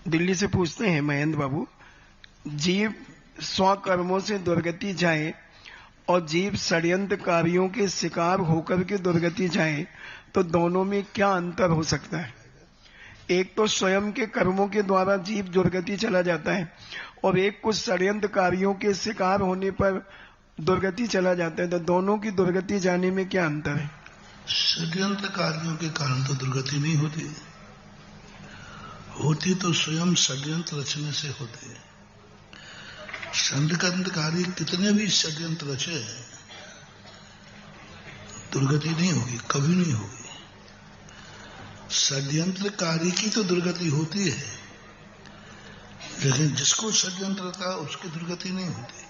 दिल्ली से पूछते हैं महेंद्र बाबू, जीव स्वकर्मों से दुर्गति जाए और जीव षड्यंत्रकारियों के शिकार होकर के दुर्गति जाए तो दोनों में क्या अंतर हो सकता है? एक तो स्वयं के कर्मों के द्वारा जीव दुर्गति चला जाता है और एक कुछ षड्यंत्रकारियों के शिकार होने पर दुर्गति चला जाता है, तो दोनों की दुर्गति जाने में क्या अंतर है? षड्यंत्रकारियों के कारण तो दुर्गति नहीं होती तो स्वयं षड्यंत्र रचने से होती है। षड्यंत्रकारी कितने भी षड्यंत्र रचे दुर्गति नहीं होगी, कभी नहीं होगी। षड्यंत्रकारी की तो दुर्गति होती है, लेकिन जिसको षड्यंत्र था उसकी दुर्गति नहीं होती।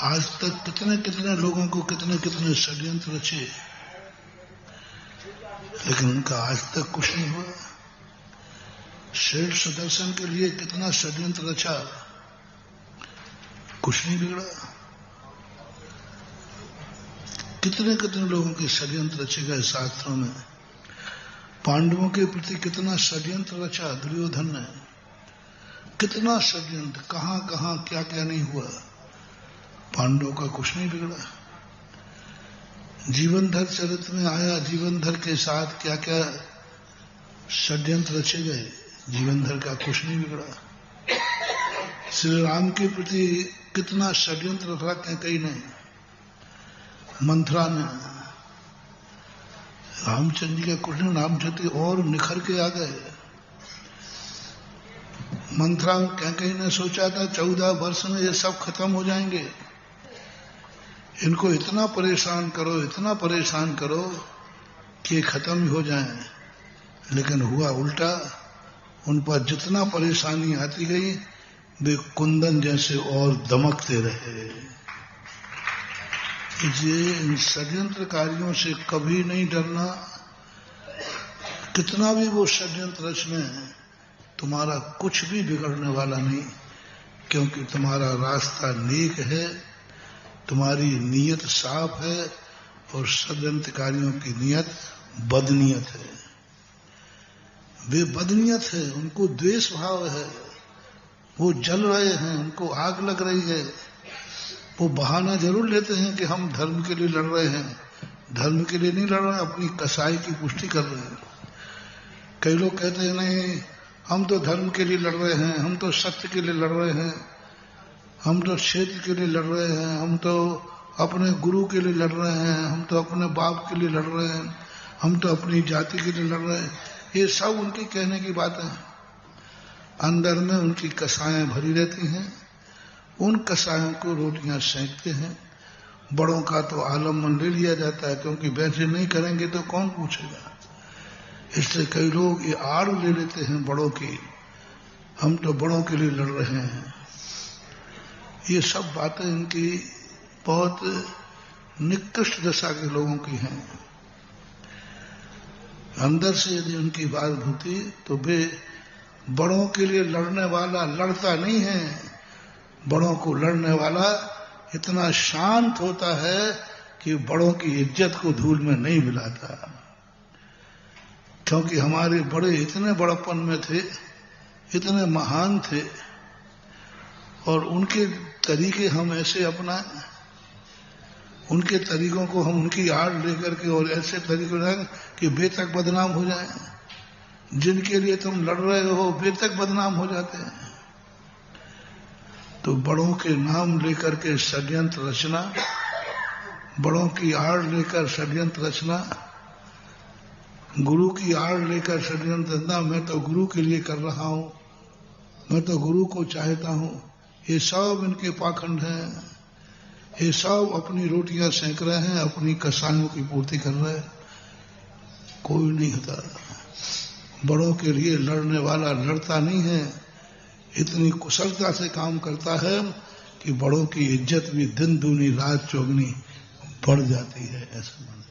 आज तक कितने कितने लोगों को कितने कितने षड्यंत्र रचे, लेकिन उनका आज तक कुछ नहीं हुआ। शीर्ष दर्शन के लिए कितना षड्यंत्र रचा, कुछ नहीं बिगड़ा। कितने कितने लोगों के षड्यंत्र रचे गए शास्त्रों में। पांडवों के प्रति कितना षड्यंत्र रचा दुर्योधन ने, कितना षड्यंत्र, कहां कहां क्या क्या नहीं हुआ। पांडवों का कुछ नहीं बिगड़ा। जीवनधर चरित्र में आया, जीवनधर के साथ क्या क्या षड्यंत्र रचे गए, जीवनधर का कुछ नहीं बिगड़ा। श्री राम के प्रति कितना षड्यंत्र रखा कहीं नहीं। मंथरा ने रामचंद्र जी का कुछ नहीं, रामचंद्र और निखर के आ गए। मंथरा कहीं ने सोचा था 14 वर्ष में ये सब खत्म हो जाएंगे, इनको इतना परेशान करो कि ये खत्म ही हो जाए, लेकिन हुआ उल्टा। उन पर जितना परेशानी आती गई वे कुंदन जैसे और दमकते रहे। ये इन षड्यंत्रकारियों से कभी नहीं डरना। कितना भी वो षड्यंत्र रचने, तुम्हारा कुछ भी बिगड़ने वाला नहीं, क्योंकि तुम्हारा रास्ता नेक है, तुम्हारी नीयत साफ है और षड्यंत्रकारियों की नीयत बदनीयत है। वे बदनीयत है, उनको द्वेष भाव है, वो जल रहे हैं, उनको आग लग रही है। वो बहाना जरूर लेते हैं कि हम धर्म के लिए लड़ रहे हैं, धर्म के लिए नहीं लड़ रहे हैं, अपनी कसाई की पुष्टि कर रहे हैं। कई लोग कहते हैं नहीं, हम तो धर्म के लिए लड़ रहे हैं, हम तो सत्य के लिए लड़ रहे हैं, हम तो क्षेत्र के लिए लड़ रहे हैं, हम तो अपने गुरु के लिए लड़ रहे हैं, हम तो अपने बाप के लिए लड़ रहे हैं, हम तो अपनी जाति के लिए लड़ रहे हैं। ये सब उनके कहने की बात है। अंदर में उनकी कसाएं भरी रहती हैं, उन कसायों को रोटियां सेंकते हैं। बड़ों का तो आलम्बन ले लिया जाता है, क्योंकि वैसे नहीं करेंगे तो कौन पूछेगा। इसलिए कई लोग ये आड़ ले लेते हैं बड़ों की, हम तो बड़ों के लिए लड़ रहे हैं। ये सब बातें इनकी बहुत निकृष्ट दशा के लोगों की हैं। अंदर से यदि उनकी बात होती तो वे बड़ों के लिए लड़ने वाला लड़ता नहीं है। बड़ों को लड़ने वाला इतना शांत होता है कि बड़ों की इज्जत को धूल में नहीं मिलाता, क्योंकि हमारे बड़े इतने बड़प्पन में थे, इतने महान थे, और उनके तरीके हम ऐसे अपनाएं, उनके तरीकों को हम उनकी आड़ लेकर के और ऐसे तरीके कि वे तक बदनाम हो जाएं। जिनके लिए तुम लड़ रहे हो वे तक बदनाम हो जाते हैं। तो बड़ों के नाम लेकर के षड्यंत्र रचना, बड़ों की आड़ लेकर षड्यंत्र रचना, गुरु की आड़ लेकर षड्यंत्र रचना, मैं तो गुरु के लिए कर रहा हूं, मैं तो गुरु को चाहता हूं, ये सब इनके पाखंड हैं। ये सब अपनी रोटियां सेंक रहे हैं, अपनी कसायों की पूर्ति कर रहे हैं। कोई नहीं होता। बड़ों के लिए लड़ने वाला लड़ता नहीं है, इतनी कुशलता से काम करता है कि बड़ों की इज्जत भी दिन दूनी रात चौगनी बढ़ जाती है। ऐसा माने।